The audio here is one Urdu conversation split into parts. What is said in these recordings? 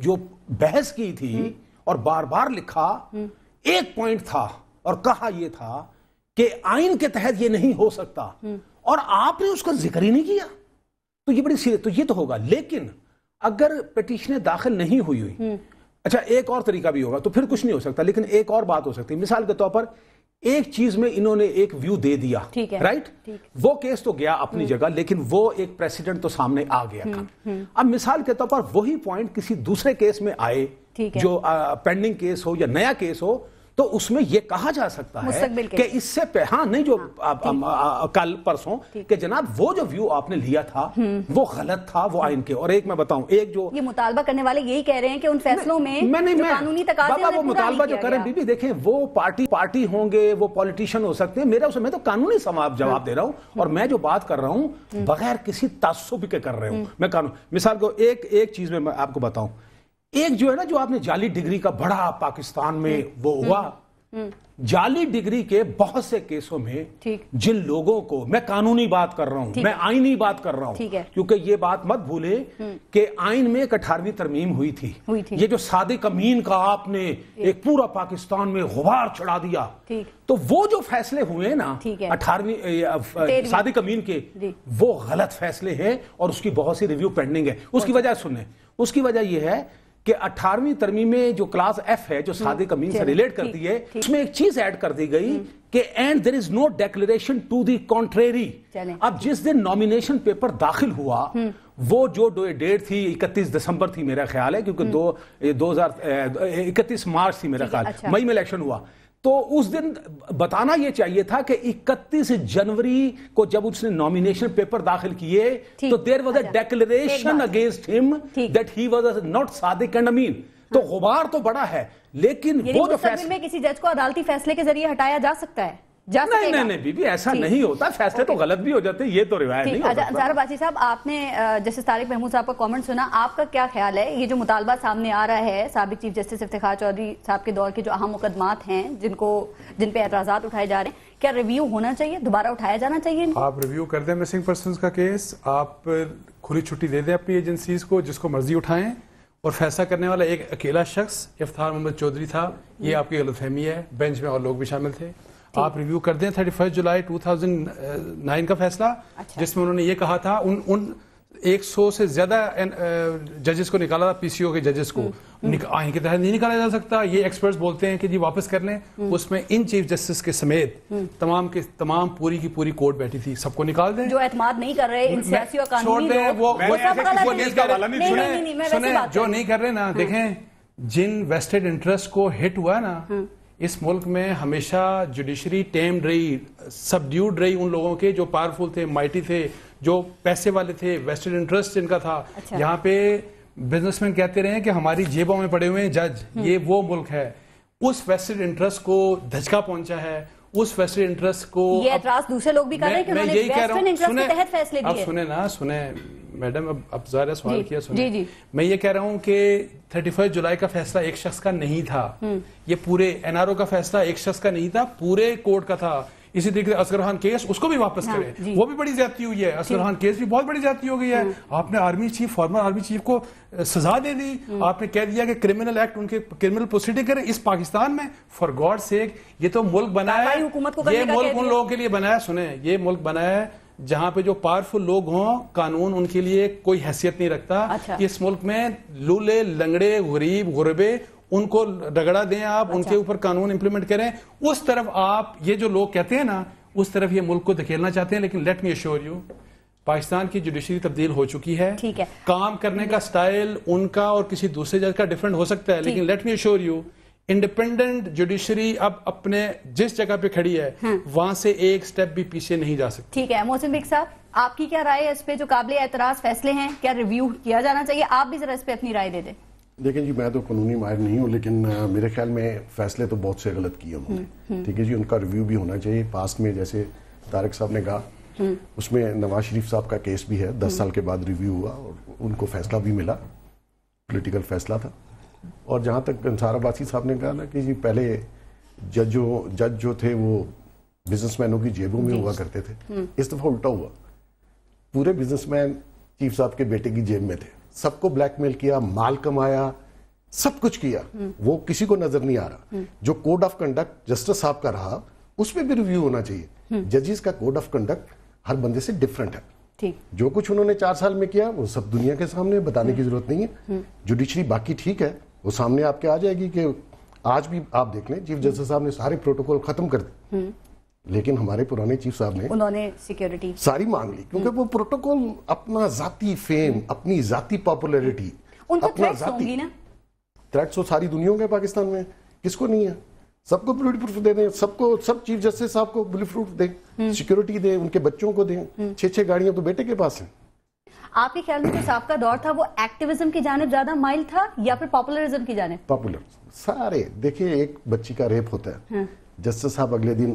جو بحث کی تھی اور بار بار لکھا، ایک پوائنٹ تھا اور کہا یہ تھا کہ آئین کے تحت یہ نہیں ہو سکتا، اور آپ نے اس کا ذکر ہی نہیں کیا، تو یہ بڑی سیریس، تو یہ تو ہوگا. لیکن اگر پٹیشنیں داخل نہیں ہوئی، اچھا ایک اور طریقہ بھی ہوگا، تو پھر کچھ نہیں ہو سکتا، لیکن ایک اور بات ہو سکتی ہے. مثال کے طور پر ایک چیز میں انہوں نے ایک ویو دے دیا، رائٹ، وہ کیس تو گیا اپنی جگہ، لیکن وہ ایک پریسیڈنٹ تو سامنے آ گیا. اب مثال کے طور پر وہی پوائنٹ کسی دوسرے کیس میں آئے جو پینڈنگ کیس ہو یا نیا کیس ہو، تو اس میں یہ کہا جا سکتا ہے کہ اس سے ہاں نہیں جو کل پرسوں کہ جناب وہ جو ویو آپ نے لیا تھا وہ غلط تھا، وہ آئین کے. اور ایک میں بتاؤں، ایک جو یہ مطالبہ کرنے والے یہی کہہ رہے ہیں کہ ان فیصلوں میں جو قانونی تقاضے ہیں وہ مطالبہ جو کریں بی بی دیکھیں، وہ پارٹی ہوں گے، وہ پولیٹیشین ہو سکتے ہیں، میں تو قانونی جواب دے رہا ہوں، اور میں جو بات کر رہا ہوں بغیر کسی تعصب کے کر رہا ہوں. میں قانون مثال کو ایک چیز میں آپ کو بتاؤں، ایک جو ہے نا جو آپ نے جعلی ڈگری کا بڑا پاکستان میں وہ ہوا، جعلی ڈگری کے بہت سے کیسوں میں جن لوگوں کو، میں قانونی بات کر رہا ہوں، میں آئینی بات کر رہا ہوں، کیونکہ یہ بات مت بھولے کہ آئین میں 18ویں ترمیم ہوئی تھی. یہ جو صادق امین کا آپ نے ایک پورا پاکستان میں غبار چڑھا دیا، تو وہ جو فیصلے ہوئے نا 18ویں صادق امین کے، وہ غلط فیصلے ہیں اور اس کی بہت سی ریویو پینڈنگ ہے. اس کی وجہ سنیں، اس کی وجہ یہ ہے کہ 18ویں ترمیم میں جو کلاس ایف ہے جو صادق امین سے ریلیٹ کرتی ہے، اس میں ایک چیز ایڈ کر دی گئی کہ and there is no declaration to the contrary. اب جس دن نامینیشن پیپر داخل ہوا، وہ جو ڈیٹ تھی 31 دسمبر تھی میرا خیال ہے، کیونکہ 31 مارچ تھی میرا خیال، مئی میں الیکشن ہوا، تو اس دن بتانا یہ چاہیے تھا کہ 31 جنوری کو جب اس نے نامینیشن پیپر داخل کیے تو there was a declaration against him that he was not Sadiq and Ameen. تو غبار تو بڑا ہے، لیکن وہ جو فیصلے میں کسی جج کو عدالتی فیصلے کے ذریعے ہٹایا جا سکتا ہے. نہیں بی بی ایسا نہیں ہوتا، فیصلے تو غلط بھی ہو جاتے، یہ تو روایت نہیں ہوتا. زہرا باچی صاحب، آپ نے جسٹس طارق محمود صاحب کا کامنٹ سنا، آپ کا کیا خیال ہے؟ یہ جو مطالبہ سامنے آ رہا ہے سابق چیف جسٹس افتخار چودھری صاحب کے دور کے جو اہم مقدمات ہیں جن پہ اعتراضات اٹھائے جا رہے ہیں، کیا ریویو ہونا چاہیے، دوبارہ اٹھایا جانا چاہیے؟ آپ ریویو کر دیں مسنگ پرسنز کا کیس، آپ کھلی چھٹی دے دیں اپنی ایجنسیز کو، جس کو مرضی اٹھائیں، اور فیصلہ کرنے والا ایک اکیلا شخص افتخار محمد چودھری تھا. یہ آپ کی غلط فہمی ہے، بینچ میں اور لوگ بھی شامل تھے. آپ ریویو کر دیں 31 جولائی 2009 کا فیصلہ، جس میں انہوں نے یہ کہا تھا ان 100 سے زیادہ ججز کو نکالا تھا، پی سی او کے ججز کو آئین کے تحت نہیں نکالا جا سکتا. یہ ایکسپرٹس بولتے ہیں کہ جی واپس کر لیں. اس میں ان چیف جسٹس کے سمیت تمام کے تمام پوری کی پوری کورٹ بیٹھی تھی، سب کو نکال دیں. جو اعتماد نہیں کر رہے ان سیاسی اور قانونی لوگ، جو نہیں کر رہے نا، دیکھیں جن ویسٹڈ انٹرسٹ کو ہٹ ہوا نا اس ملک میں، ہمیشہ جوڈیشری ٹیمڈ رہی، سبڈیوڈ رہی ان لوگوں کے جو پاورفل تھے، مائٹی تھے، جو پیسے والے تھے، ویسٹڈ انٹرسٹ جن کا تھا. یہاں پہ بزنس مین کہتے رہے ہیں کہ ہماری جیبوں میں پڑے ہوئے ہیں جج، یہ وہ ملک ہے. اس ویسٹڈ انٹرسٹ کو دھچکا پہنچا ہے، اس ویسٹڈ انٹرسٹ کو یہ اعتراض دوسرے لوگ بھی کر رہے ہیں کہ انہوں نے ویسٹڈ انٹرسٹ کے تحت فیصلے دیے. اب سنیں نا، سنیں میڈم، اب ظاہر سوال کیا، سنیں. میں یہ کہہ رہا ہوں کہ 31 جولائی کا فیصلہ ایک شخص کا نہیں تھا، یہ پورے این آر او کا فیصلہ ایک شخص کا نہیں تھا، پورے کورٹ کا تھا. اسی طریقے سے اصغر خان کیس، اس کو بھی واپس کریں، وہ بھی بڑی زیادتی ہوئی ہے. اصغر خان کیس بھی بہت بڑی زیادتی ہو گئی ہے. آپ نے army chief, former army chief کو سزا دے دی، آپ نے کہہ دیا کہ کرمنل ایکٹ ان کے کرمنل پروسیڈنگ کریں اس پاکستان میں. فار گاڈ سیک، یہ تو ملک بنا ہے، یہ ملک ان لوگوں کے لیے بنا ہے. سنیں، یہ ملک بنا ہے جہاں پہ جو پاورفل لوگ ہوں، قانون ان کے لیے کوئی حیثیت نہیں رکھتا. اس ملک میں لولے، لنگڑے، غریب، غربے، ان کو رگڑا دیں آپ، ان کے اوپر قانون امپلیمنٹ کریں. اس طرف آپ، یہ جو لوگ کہتے ہیں نا، اس طرف یہ ملک کو دھکیلنا چاہتے ہیں. لیکن let me assure you, Pakistan کی جوڈیشری تبدیل ہو چکی ہے. کام کرنے کا سٹائل ان کا اور کسی دوسرے جج کا ڈیفرنٹ ہو سکتا ہے، لیکن let me assure you, independent judiciary اب اپنے جس جگہ پہ کھڑی ہے وہاں سے ایک سٹیپ بھی پیچھے نہیں جا سکتی. ٹھیک ہے. محسن بیگ صاحب، آپ کی کیا رائے ہے اس پہ جو قابل اعتراض فیصلے ہیں؟ کیا ریویو کیا جانا چاہیے؟ آپ بھی ذرا اس پہ اپنی رائے دے دیں. دیکھیں جی، میں تو قانونی ماہر نہیں ہوں، لیکن میرے خیال میں فیصلے تو بہت سے غلط کیے انہوں نے. ٹھیک ہے جی، ان کا ریویو بھی ہونا چاہیے. پاسٹ میں جیسے طارق صاحب نے کہا، اس میں نواز شریف صاحب کا کیس بھی ہے، 10 سال کے بعد ریویو ہوا اور ان کو فیصلہ بھی ملا، پولیٹیکل فیصلہ تھا. اور جہاں تک انصار عباسی صاحب نے کہا نا کہ جی پہلے جج جو تھے وہ بزنس مینوں کی جیبوں میں ہوا کرتے تھے، اس دفعہ الٹا ہوا. پورے بزنس مین چیف صاحب کے بیٹے کی جیب میں تھے. سب کو بلیک میل کیا، مال کمایا، سب کچھ کیا, وہ کسی کو نظر نہیں آ رہا. جو کوڈ آف کنڈکٹ جسٹس صاحب کا رہا اس پہ بھی ریویو ہونا چاہیے. ججز کا کوڈ آف کنڈکٹ ہر بندے سے ڈفرنٹ ہے. جو کچھ انہوں نے 4 سال میں کیا وہ سب دنیا کے سامنے بتانے کی ضرورت نہیں ہے. جوڈیشری باقی ٹھیک ہے, وہ سامنے آپ کے آ جائے گی کہ آج بھی آپ دیکھ لیں چیف جسٹس صاحب نے سارے پروٹوکول ختم کر دی, لیکن ہمارے پرانے چیف صاحب نے انہوں نے سیکیورٹی ساری مانگ لی, کیونکہ وہ پروٹوکول اپنا ذاتی فیم, اپنی ذاتی پاپولیرٹی, ان کو تھریٹس ہوں گی نا. تھریٹس تو ساری دنیا کے پاکستان میں, کس کو نہیں ہے؟ سب کو بلڈ پروف دے دیں, سب کو, سب چیف جسٹس صاحب کو بلڈ پروف دیں, سیکیورٹی دیں, ان کے بچوں کو دیں. 6 گاڑیاں تو بیٹے کے پاس ہیں. آپ کے خیال میں جو سابقہ دور تھا وہ ایکٹیویزم کی جانب زیادہ مائل تھا یا پھر پاپولرزم کی جانب؟ پاپولر سارے. دیکھیے ایک بچی کا ریپ ہوتا ہے, جسٹس صاحب اگلے دن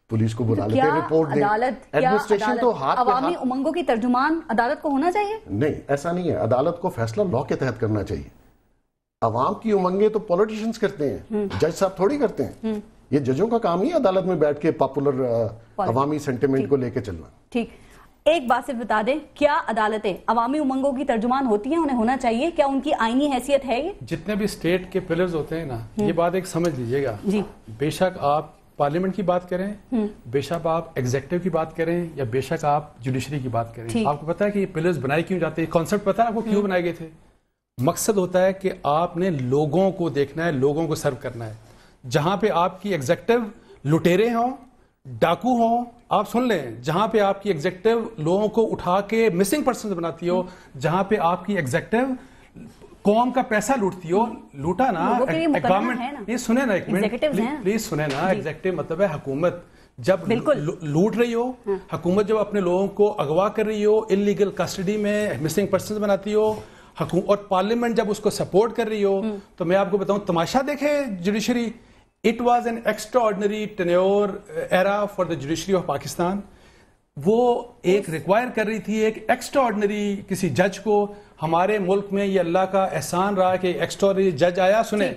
پولیس کو بلا لیتے ہیں, رپورٹ دیں. ایڈمنسٹریشن تو ہاتھ عوامی امنگوں کی ترجمان عدالت کو ہونا چاہیے. نہیں, ایسا نہیں ہے. عدالت کو فیصلہ لا کے تحت کرنا چاہیے. عوام کی امنگیں تو پولیٹیشنز کرتے ہیں, جج صاحب تھوڑی کرتے ہیں. یہ ججوں کا کام نہیں ہے عدالت میں بیٹھ کے پاپولر عوامی سینٹیمنٹ کو لے کے چلنا. ٹھیک, ایک بات صرف بتا دیں, کیا عدالتیں عوامی امنگوں کی ترجمان ہوتی ہیں؟ انہیں ہونا چاہیے. کیا ان کی آئینی حیثیت ہے یہ؟ جتنے بھی اسٹیٹ کے پلرز ہوتے ہیں نا, یہ بات ایک سمجھ لیجئے گا. بے شک آپ پارلیمنٹ کی بات کریں, بے شک آپ ایگزیکٹو کی بات کریں, یا بے شک آپ جوڈیشری کی بات کریں, آپ کو پتا ہے کہ یہ پلرز بنائے کیوں جاتے ہیں؟ کانسیپٹ پتا ہے آپ کو کیوں بنائے گئے تھے؟ مقصد ہوتا ہے کہ آپ نے لوگوں کو دیکھنا ہے, لوگوں کو سرو کرنا ہے. جہاں پہ آپ کی ایگزیکٹو لٹیرے ہوں, ڈاکو ہوں, آپ سن لیں, جہاں پہ آپ کی ایگزیکٹو لوگوں کو اٹھا کے مسنگ پرسنز بناتی ہو, جہاں پہ آپ کی ایگزیکٹو قوم کا پیسہ لوٹتی ہو, لوٹا نا گورنمنٹ. یہ سنیں نا ایک منٹ پلیز سنیں نا. ایگزیکٹو مطلب ہے حکومت جب لوٹ رہی ہو, حکومت جب اپنے لوگوں کو اغوا کر رہی ہو, انلیگل کسٹڈی میں مسنگ پرسنز بناتی ہو, اور پارلیمنٹ جب اس کو سپورٹ کر رہی ہو. تو میں آپ کو بتاؤں, تماشا دیکھے judiciary. It was an extraordinary tenure era for the judiciary of Pakistan. وہ ایک ریکوائر کر رہی تھی ایک ایکسٹراڈنری کسی جج کو. ہمارے ملک میں یہ اللہ کا احسان رہا کہ ایکسٹراڈنری جج آیا, سنیں,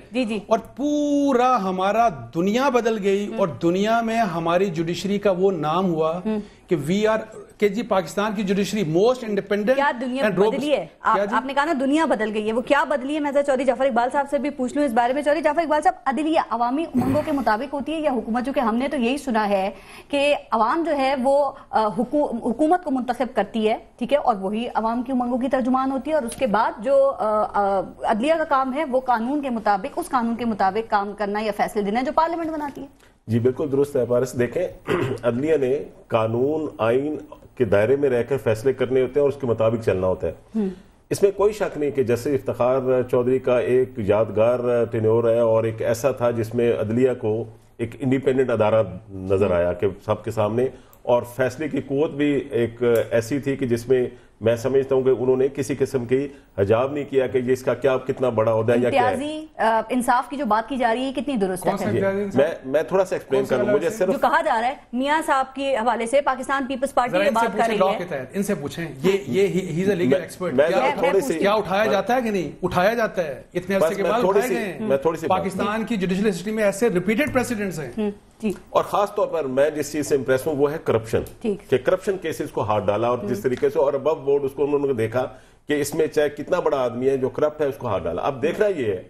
اور پورا ہمارا دنیا بدل گئی. اور دنیا میں ہماری جوڈیشری کا وہ نام ہوا کہ وی آر, کہ جی پاکستان کی جوڈیشری موسٹ انڈیپینڈنٹ. کیا دنیا بدلی ہے؟ آپ نے کہا نا دنیا بدل گئی ہے, وہ کیا بدلی ہے؟ میں چودھری جعفر اقبال صاحب سے بھی پوچھ لوں اس بارے میں. چودھری جعفر اقبال صاحب, عدلیہ عوامی امنگوں کے مطابق ہوتی ہے یا حکومت؟ چونکہ ہم نے تو یہی سنا ہے کہ عوام جو ہے وہ حکومت کو منتخب کرتی ہے, ٹھیک ہے, اور وہی عوام کی امنگوں کی ترجمان ہوتی ہے, اور اس کے بعد جو عدلیہ کا کام ہے وہ قانون کے مطابق, اس قانون کے مطابق کام کرنا یا فیصلے دینا جو پارلیمنٹ بناتی ہے. جی بالکل درست ہے پارس. دیکھیں, عدلیہ نے قانون آئین کے دائرے میں رہ کر فیصلے کرنے ہوتے ہیں اور اس کے مطابق چلنا ہوتا ہے. اس میں کوئی شک نہیں کہ جیسے افتخار چودھری کا ایک یادگار ٹینیور ہے, اور ایک ایسا تھا جس میں عدلیہ کو ایک انڈیپینڈنٹ ادارہ نظر آیا کہ سب کے سامنے, اور فیصلے کی قوت بھی ایک ایسی تھی کہ جس میں میں سمجھتا ہوں کہ انہوں نے کسی قسم کی حجاب نہیں کیا کہ یہ اس کا کیا کتنا بڑا عہدہ ہے یا کیا ہے. انصاف کی جو بات کی جا رہی ہے کتنی درست ہے؟ میں تھوڑا سا ایکسپلین کروں. مجھے صرف جو کہا جا رہا ہے میاں صاحب کے حوالے سے پاکستان پیپلز پارٹی یہ بات کر رہی ہے, ان سے پوچھیں, یہ ہی از اے لیگل ایکسپرٹ, کیا اٹھایا جاتا ہے کہ نہیں اٹھایا جاتا ہے؟ اتنے عرصے کے بعد اٹھائے گئے ہیں. پاکستان کی جوڈیشل ہسٹری میں ایسے ریپیٹڈ پریسیڈنٹس ہیں. اور خاص طور پر میں جس چیز سے امپریس ہوں وہ ہے کرپشن, کہ کرپشن کیسز کو ہاتھ ڈالا, اور جس طریقے سے, اور ابو بورڈ اس کو انہوں نے دیکھا کہ اس میں چاہے کتنا بڑا آدمی ہے جو کرپٹ ہے اس کو ہاتھ ڈالا. اب دیکھ رہا یہ ہے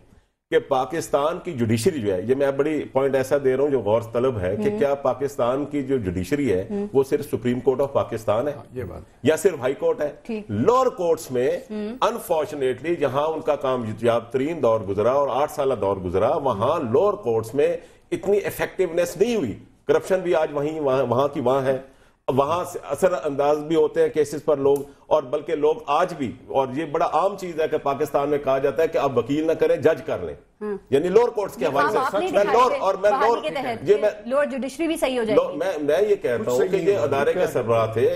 کہ پاکستان کی جوڈیشری جو ہے, یہ میں بڑی پوائنٹ ایسا دے رہا ہوں جو غور طلب ہے, کہ کیا پاکستان کی جو جوڈیشری ہے وہ صرف سپریم کورٹ آف پاکستان ہے یا صرف ہائی کورٹ ہے؟ لوور کورٹس میں انفارچونیٹلی جہاں ان کا کامیاب ترین دور گزرا اور 8 سالہ دور گزرا, وہاں لوور کورٹس میں اتنی ایفیکٹیونیس نہیں ہوئی. کرپشن بھی آج وہاں کی وہاں ہے, وہاں سے اثر انداز بھی ہوتے ہیں کیسز پر لوگ, اور بلکہ لوگ آج بھی, اور یہ بڑا عام چیز ہے کہ پاکستان میں کہا جاتا ہے کہ آپ وکیل نہ کریں, جج کر لیں, یعنی لوور کورٹس کے حوالے سے. لوور جوڈیشری بھی صحیح ہو جائے گی. میں یہ کہتا ہوں کہ یہ ادارے کے سربراہ تھے,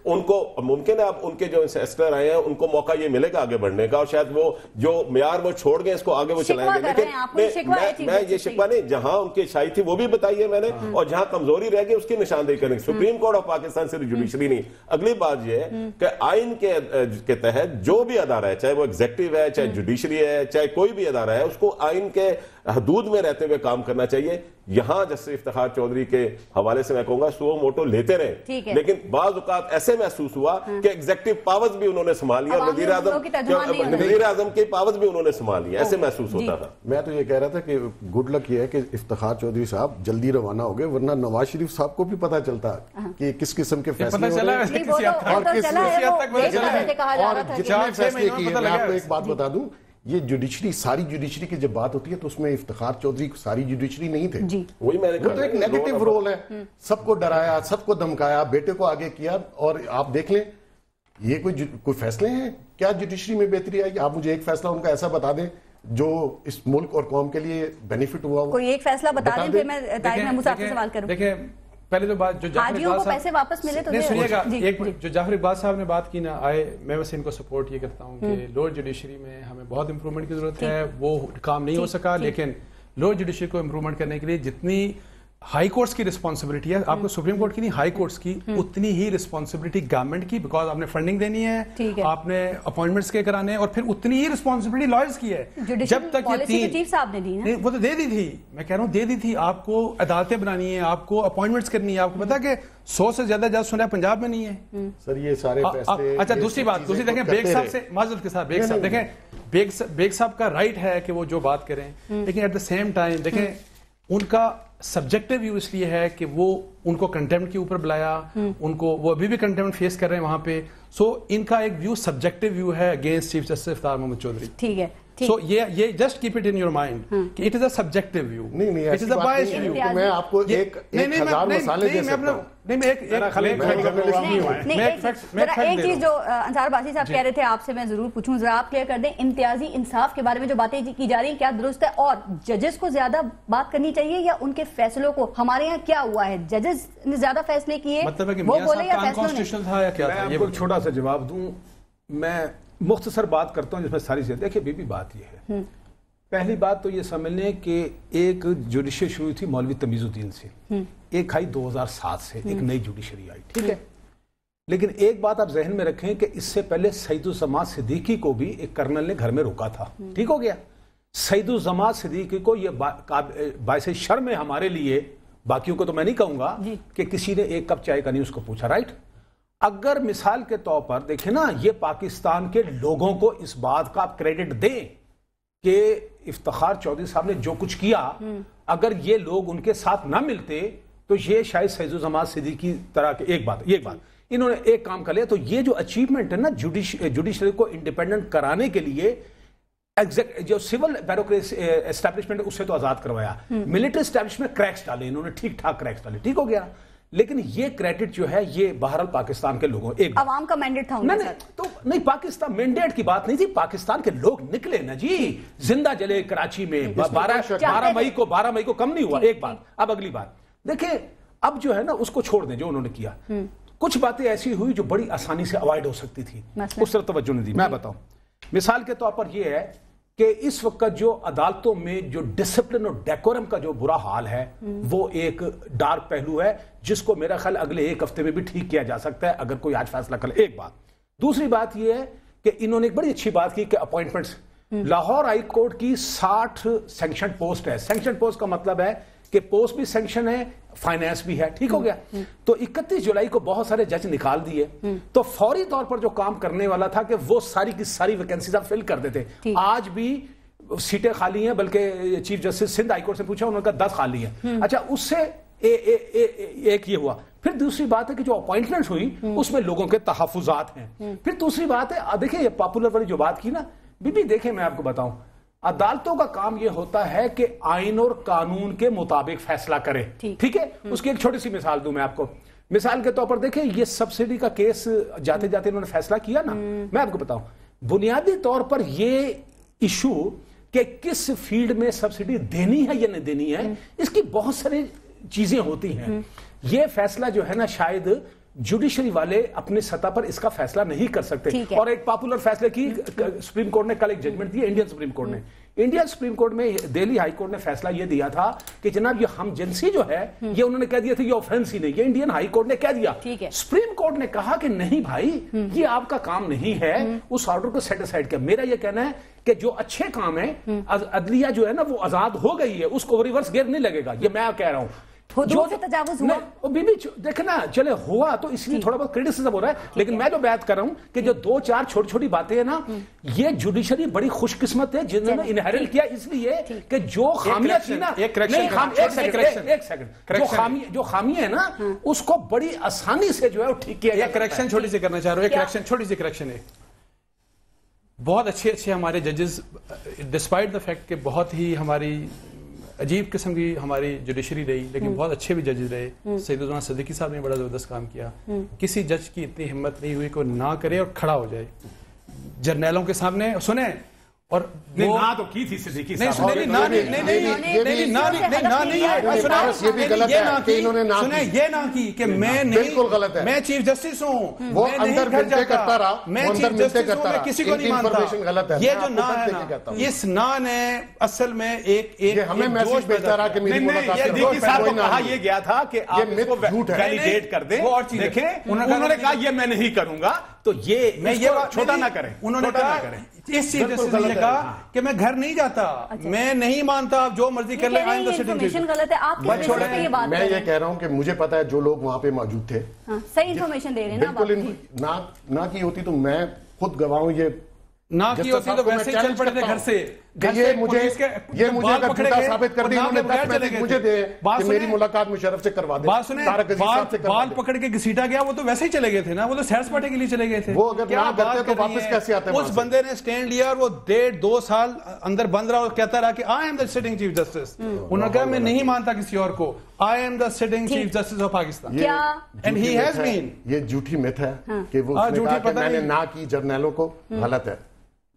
ان کو ممکن ہے اب ان کے جو انسیسٹر آئے ہیں ان کو موقع یہ ملے گا آگے بڑھنے کا, اور شاید وہ جو معیار وہ چھوڑ گئے اس کو آگے وہ چلائیں گے. لیکن میں یہ شکوہ نہیں, جہاں ان کی شائی تھی وہ بھی بتائی ہے میں نے, اور جہاں کمزوری رہ گئی اس کی نشاندہی کریں گے. سپریم کورٹ آف پاکستان صرف جوڈیشری نہیں. اگلی بات یہ ہے کہ آئین کے تحت جو بھی ادارہ ہے, چاہے وہ ایگزیکٹو ہے, چاہے جوڈیشری ہے, چاہے کوئی بھی ادارہ ہے, اس کو آئین کے حدود میں رہتے ہوئے کام کرنا چاہیے. یہاں جسٹس افتخار چودھری کے حوالے سے میں کہوں گا سو موٹو لیتے رہے, لیکن بعض اوقات ایسے محسوس ہوا کہ ایگزیکٹو پاورز بھی انہوں نے سنبھال لیا, وزیر اعظم کی پاورز بھی انہوں نے سنبھال لیا, ایسے محسوس ہوتا تھا. میں تو یہ کہہ رہا تھا کہ گڈ لک یہ ہے کہ افتخار چودھری صاحب جلدی روانہ ہو گئے, ورنہ نواز شریف صاحب کو بھی پتا چلتا کہ کس قسم کے فیصلے ہو رہے ہیں اور جتنے فیصلے کیے. میں آپ کو ایک بات بتا دوں, یہ جوڈیشری, ساری جوڈیشری کی جب بات ہوتی ہے تو اس میں افتخار چودھری ساری جوڈیشری نہیں تھے. وہی میں نے وہ تو ایک نیگیٹو رول ہے, سب کو ڈرایا, سب کو دھمکایا, بیٹے کو آگے کیا. اور آپ دیکھ لیں یہ کوئی فیصلے ہیں کیا جوڈیشری میں بہتری آئی؟ آپ مجھے ایک فیصلہ ان کا ایسا بتا دیں جو اس ملک اور قوم کے لیے بینیفٹ ہوا ہو. کوئی ایک فیصلہ بتا دیں, پھر میں طاہر محمود صاحب سے سوال کروں. دیکھیں پہلے تو بات جو پیسے واپس ملے تو سنیے گا, ایک جو جعفر اقبال صاحب نے بات کی نا, میں ویسے ان کو سپورٹ یہ کرتا ہوں کہ لوور جوڈیشری میں ہمیں بہت امپرومنٹ کی ضرورت ہے. وہ کام نہیں ہو سکا, لیکن لوور جوڈیشری کو امپرومنٹ کرنے کے لیے جتنی ہائی کورٹس کی رسپانسبلٹی ہے, آپ کو سپریم کورٹ کی نہیں, ہائی کورٹس کی, اتنی ہی رسپانسبلٹی گورنمنٹ کی, بیکاز آپ نے فنڈنگ دینی ہے, آپ نے اپوائنٹمنٹس کے کرانے ہیں, اور پھر اتنی ہی رسپانسبلٹی لائرز کی ہے. جب تک یہ وہ تو دے دی تھی, میں کہہ رہا ہوں دے دی تھی, آپ کو عدالتیں بنانی ہیں, آپ کو اپوائنٹمنٹس کرنی ہے. آپ کو پتا کہ 100 سے زیادہ جج سنا ہے پنجاب میں نہیں ہے سر یہ سارے فیصلے. اچھا دوسری بات, دوسری دیکھیں بیگ صاحب سے معذرت کے ساتھ, بیگ صاحب دیکھیں, بیگ صاحب کا رائٹ ہے کہ وہ جو بات کریں, لیکن ایٹ دا سیم ٹائم دیکھیں ان کا سبجیکٹو ویو اس لیے ہے کہ وہ ان کو کنٹیمپٹ کے اوپر بلایا, ان کو وہ ابھی بھی کنٹیمپٹ فیس کر رہے ہیں وہاں پہ. سو ان کا ایک ویو سبجیکٹو ویو ہے against Chief Justice Iftikhar Muhammad Chaudhry. ٹھیک ہے, سو یہ just keep it in your mind کہ it is a subjective view, نہیں it is a biased view. میں آپ کو ایک ہزار مسالے دے سکتا ہوں. ایک چیز جو انصار باسی صاحب کہہ رہے تھے آپ سے میں ضرور پوچھوں, ذرا آپ کلیئر کر دیں, امتیازی انصاف کے بارے میں جو باتیں کی جا رہی ہیں کیا درست ہے, اور ججز کو زیادہ بات کرنی چاہیے یا ان کے فیصلوں کو؟ ہمارے یہاں کیا ہوا ہے, ججز نے زیادہ فیصلے کیے وہ بولے یا فیصلوں نے؟ میں آپ کو چھوٹا سا جواب دوں, میں مختصر بات کرتا ہوں جس میں ساری چیزیں. دیکھیں بی بات یہ ہے, پہلی بات تو یہ سمجھ لیں کہ ایک جوڈیشری شروع تھی مولوی تمیز الدین سے, ایک آئی 2007 سے, ایک نئی جوڈیشری آئی, ٹھیک ہے. لیکن ایک بات آپ ذہن میں رکھیں کہ اس سے پہلے سعید الزمان صدیقی کو بھی ایک کرنل نے گھر میں روکا تھا, ٹھیک ہو گیا. سعید الزمان صدیقی کو یہ باعث شرم ہے ہمارے لیے, باقیوں کو تو میں نہیں کہوں گا, کہ کسی نے ایک کپ چائے کا نہیں اس کو پوچھا, رائٹ. اگر مثال کے طور پر دیکھیں نا, یہ پاکستان کے لوگوں کو اس بات کا آپ کریڈٹ دیں کہ افتخار چودھری صاحب نے جو کچھ کیا, اگر یہ لوگ ان کے ساتھ نہ ملتے تو یہ شاید سعید الزمان صدیقی کی طرح کے ایک بات انہوں نے ایک کام کر لیا. تو یہ جو اچیومنٹ ہے نا جوڈیشری کو انڈیپینڈنٹ کرانے کے لیے, جو سول بیوروکریسی اسٹیبلشمنٹ اس سے تو آزاد کروایا, ملٹری اسٹیبلشمنٹ کریکس ڈالے انہوں نے, ٹھیک ٹھاک کریکس ڈالے, ٹھیک ہو گیا. لیکن یہ کریڈٹ جو ہے یہ بہرحال پاکستان کے لوگوں, ایک عوام کا مینڈیٹ تھا تو نہیں, پاکستان مینڈیٹ کی بات نہیں تھی, پاکستان کے لوگ نکلے نا جی, زندہ جلے کراچی میں 12 مئی کو کم نہیں ہوا. ایک بات. اب اگلی بات دیکھیں, اب جو ہے نا اس کو چھوڑ دیں جو انہوں نے کیا. کچھ باتیں ایسی ہوئی جو بڑی آسانی سے اوائڈ ہو سکتی تھی, اس طرح توجہ نہیں دی. میں بتاؤں, مثال کے طور پر یہ ہے کہ اس وقت جو عدالتوں میں جو ڈسپلن اور ڈیکورم کا جو برا حال ہے, وہ ایک ڈارک پہلو ہے جس کو میرا خیال اگلے ایک ہفتے میں بھی ٹھیک کیا جا سکتا ہے اگر کوئی آج فیصلہ کرے. ایک بات. دوسری بات یہ ہے کہ انہوں نے ایک بڑی اچھی بات کی کہ اپوائنٹمنٹس, لاہور ہائی کورٹ کی 60 سینکشن پوسٹ ہے. سینکشن پوسٹ کا مطلب ہے کہ پوسٹ بھی سینکشن ہے, فائنانس بھی ہے, ٹھیک ہو گیا. تو 31 جولائی کو بہت سارے جج نکال دیے, تو فوری طور پر جو کام کرنے والا تھا کہ وہ ساری کی ساری ویکینسیز آپ فل کر دیتے. آج بھی سیٹیں خالی ہیں, بلکہ chief justice Sindh high court سے پوچھا انہوں نے کہا 10 خالی ہیں. اچھا, اس سے ایک یہ ہوا. پھر دوسری بات ہے کہ جو اپوائنٹمنٹ ہوئی اس میں لوگوں کے تحفظات ہیں. پھر دوسری بات ہے, دیکھیں یہ پاپولر والی جو بات کی نا بی دیکھیں میں آپ کو بتاؤں, عدالتوں کا کام یہ ہوتا ہے کہ آئین اور قانون کے مطابق فیصلہ کرے, ٹھیک ہے. اس کی ایک چھوٹی سی مثال دوں میں آپ کو. مثال کے طور پر دیکھیں یہ سبسڈی کا کیس جاتے جاتے انہوں نے فیصلہ کیا نا, میں آپ کو بتاؤں بنیادی طور پر یہ ایشو کہ کس فیلڈ میں سبسڈی دینی ہے یا نہیں دینی ہے, اس کی بہت ساری چیزیں ہوتی ہیں. یہ فیصلہ جو ہے نا شاید جوڈیشری والے اپنی سطح پر اس کا فیصلہ نہیں کر سکتے. اور ایک پاپولر فیصلے کی سپریم کورٹ نے کل ایک ججمنٹ دی, انڈین سپریم کورٹ نے. انڈین سپریم کورٹ میں دہلی ہائی کورٹ نے فیصلہ یہ دیا تھا کہ جناب یہ ہم جنسی جو ہے یہ انہوں نے کہہ دیا تھا یہ آفینس ہی نہیں, یہ انڈین ہائی کورٹ نے کہہ دیا. سپریم کورٹ نے کہا کہ نہیں بھائی یہ آپ کا کام نہیں ہے, اس آرڈر کو سیٹ اسائڈ کیا. میرا یہ کہنا ہے کہ جو اچھے کام ہیں, عدلیہ جو ہے نا وہ آزاد ہو گئی ہے, اس کو ریورس گیئر نہیں لگے گا. یہ میں کہہ رہا ہوں. جو تجاوز ہوا دیکھنا چلے ہوا تو اس لیے تھوڑا بہت کریٹیسزم ہو رہا ہے, لیکن میں جو بات کر رہا ہوں کہ جو 2-4 چھوٹی چھوٹی باتیں ہیں نا, یہ جوڈیشری بڑی خوش قسمت ہے جنہوں نے انہیرٹ کیا, اس لیے کہ جو خامیاں تھی نا, جو خامیاں ہیں نا اس کو بڑی آسانی سے جو ہے ٹھیک کیا. ایک کریکشن چھوٹی سی کرنا چاہ رہا ہوں, ایک کریکشن, چھوٹی سی کریکشن ہے. بہت اچھے ہمارے ججز, ڈسپائٹ دا فیکٹ کہ بہت ہی ہماری عجیب قسم کی ہماری جوڈیشری رہی, لیکن بہت اچھے بھی ججز رہے. سید عثمان صدیقی صاحب نے بڑا زبردست کام کیا. کسی جج کی اتنی ہمت نہیں ہوئی کہ وہ نہ کرے اور کھڑا ہو جائے جرنیلوں کے سامنے. سنیں, اور نہ تو کی تھی صدیقی صاحب, یہ نہ کی کہ میں نہیں, میں چیف جسٹس ہوں, وہ اندر ملتے کرتا رہا, میں چیف جسٹس ہوں, میں کسی کو نہیں مانتا. یہ جو نہ ہے نا, اس نہ نے اصل میں ایک ہمیں میسج بھیجتا رہا کہ میری صدیقی صاحب کو کہا یہ گیا تھا کہ آپ اس کو ویلیڈیٹ کر دیں. دیکھیں انہوں نے کہا یہ میں نہیں کروں گا, تو یہ میں یہ چھوٹا نہ کریں. انہوں نے کہا اس چیف جسٹس نے کہا کہ میں گھر نہیں جاتا, میں نہیں مانتا, آپ جو مرضی کر لیں. میں یہ کہہ رہا ہوں کہ مجھے پتا ہے جو لوگ وہاں پہ موجود تھے صحیح انفارمیشن دے رہے ہیں. بالکل نہ کی ہوتی تو میں خود گواہ ہوں, یہ نہ کی ہوتی تو ویسے ہی چل پڑے تھے گھر سے. یہ مجھے اگر جھوٹا ثابت کر دیں, انہوں نے 10 میسج مجھے دے کہ میری ملاقات مشرف سے کروا دیں. بات سنیں, بال پکڑ کے گھسیٹا گیا, وہ تو ویسے ہی چلے گئے تھے نا, وہ تو سیر سپاٹے کے لیے چلے گئے تھے. وہ اگر نہ کرتے تو واپس کیسے آتے؟ اس بندے نے سٹینڈ لیا اور وہ 1.5-2 سال اندر بند رہا اور کہتا رہا کہ I am the sitting chief justice. انہوں نے کہا میں نہیں مانتا کسی اور کو, I am the sitting chief justice of Pakistan. And he has been. یہ جھوٹی مت ہے کہ وہ میں نے نہ کی جرنیلوں کو, غلط ہے.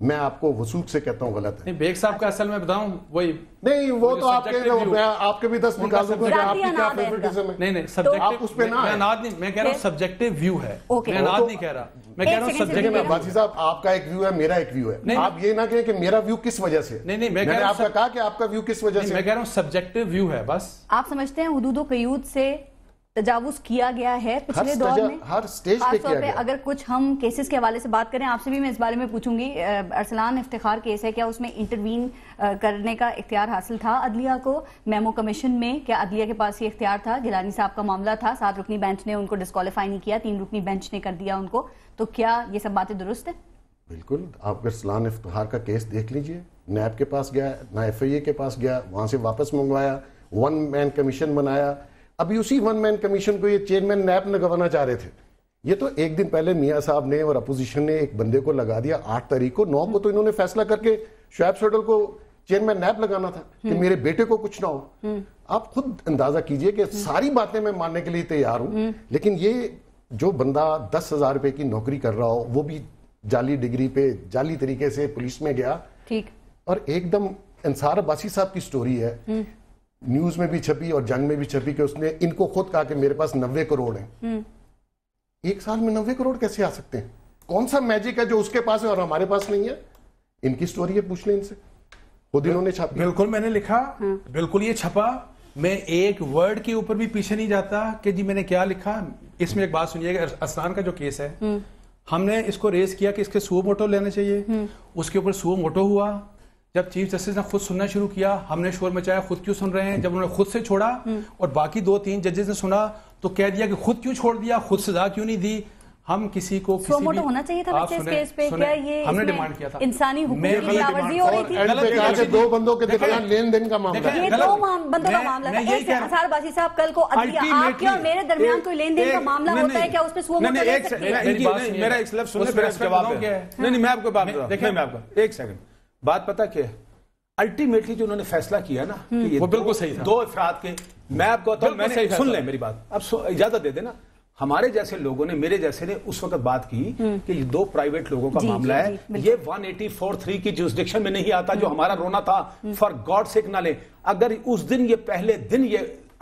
میں آپ کو وثوق سے کہتا ہوں غلط ہے. بیگ صاحب کا اصل میں بتاؤں وہی نہیں, وہ تو آپ کے بھی 10 نکال دوں گا, آپ کی کیا فیورٹزم ہے. نہیں آپ اس پہ نہ نہیں, میں کہہ رہا ہوں سبجیکٹو ویو ہے, میں ناد نہیں کہہ رہا, میں کہہ رہا ہوں سبجیکٹو. باجی صاحب آپ کا ایک ویو ہے, میرا ایک ویو ہے, آپ یہ نہ کہیں کہ میرا ویو کس وجہ سے. نہیں میں نے آپ کا کہا کہ آپ کا ویو کس وجہ سے. میں کہہ رہا ہوں سبجیکٹو ویو ہے بس. آپ سمجھتے ہیں حدود و قیود سے تجاوز کیا گیا ہے پچھلے دور میں, ہر سٹیج پہ کیا گیا. اگر کچھ ہم کیسز کے حوالے سے بات کریں, آپ سے بھی میں اس بارے میں پوچھوں گی. ارسلان افتخار کیس ہے, کیا اس میں انٹروین کرنے کا اختیار حاصل تھا عدلیہ کو میمو کمیشن میں؟ کیا عدلیہ کے پاس یہ اختیار تھا؟ گیلانی صاحب کا معاملہ تھا, 7 رکنی بینچ نے ان کو ڈسکوالیفائی نہیں کیا, 3 رکنی بینچ نے کر دیا ان کو. تو کیا یہ سب باتیں درست ہیں؟ بالکل. آپ ارسلان افتخار کا کیس دیکھ لیجئے, نیب کے پاس گیا, نہ ایف آئی اے کے پاس گیا, وہاں سے واپس منگوایا, 1 مین کمیشن بنایا. ابھی اسی 1 مین کمیشن کو یہ چیئرمین نیب لگوانا چاہ رہے تھے. یہ تو ایک دن پہلے میاں صاحب نے اور اپوزیشن نے ایک بندے کو لگا دیا 8 تاریخ کو. 9 کو تو انہوں نے فیصلہ کر کے شعیب سیڈل کو چیئرمین نیب لگانا تھا کہ میرے بیٹے کو کچھ نہ ہو. آپ خود اندازہ کیجئے کہ ساری باتیں میں ماننے کے لیے تیار ہوں, لیکن یہ جو بندہ 10,000 روپے کی نوکری کر رہا ہو, وہ بھی جعلی ڈگری پہ جعلی طریقے سے پولیس میں گیا, اور ایک دم انصار عباسی صاحب کی سٹوری ہے, نیوز میں بھی چھپی اور جنگ میں بھی چھپی کہ اس نے ان کو خود کہا کہ میرے پاس 90 کروڑ ہیں. 1 سال میں 90 کروڑ کیسے آ سکتے ہیں؟ کون سا میجک ہے جو اس کے پاس ہے اور ہمارے پاس نہیں ہے؟ ان کی سٹوری ہے, پوچھ لیں ان سے, خود انہوں نے چھاپی. بالکل میں نے لکھا, بالکل یہ چھپا, میں ایک ورڈ کے اوپر بھی پیچھے نہیں جاتا کہ جی میں نے کیا لکھا. اس میں ایک بات سنیے گا, ارسلان کا جو کیس ہے, ہم نے اس کو ریز کیا کہ اس کے سو موٹو لینا چاہیے, اس کے اوپر سو موٹو ہوا. جب چیف جسٹس نے خود سننا شروع کیا, ہم نے شور مچایا خود کیوں سن رہے ہیں. جب انہوں نے خود سے چھوڑا اور باقی 2-3 ججز نے سنا تو کہہ دیا کہ خود کیوں چھوڑ دیا, خود سزا کیوں نہیں دی. ہم کسی کو سو موٹو ہونا چاہیے تھا بچے اس کیس پہ, کیا یہ ہم نے ڈیمانڈ کیا تھا انسانی حقوق کی لاورزی ہو رہی تھی؟ 2 بندوں کے درمیان لین دین کا معاملہ ہے, یہ 2 بندوں کا معاملہ تھا. ایک انصار عباسی صاحب, کل کو عدلیہ آپ کے اور میرے درمیان کوئی لین دین کا معاملہ ہوتا ہے, کیا اس پہ سو موٹو لے سکتی ہے؟ میرا ایک لفظ سنیں پھر جواب دیں. نہیں میں آپ کو بات بتاؤں, میں آپ کو ایک سیکنڈ بات پتہ کیا ہے. الٹیمیٹلی جو انہوں نے فیصلہ کیا نا, وہ بالکل صحیح تھا. 2 افراد کے, میں آپ کو سن لیں میری بات, اب اجازت دے دینا. ہمارے جیسے لوگوں نے, میرے جیسے نے اس وقت بات کی کہ یہ 2 پرائیویٹ لوگوں کا معاملہ ہے, یہ 184(3) کی جورسڈکشن میں نہیں آتا. جو ہمارا رونا تھا فار گاڈ سیک نہ لیں. اگر اس دن یہ پہلے دن یہ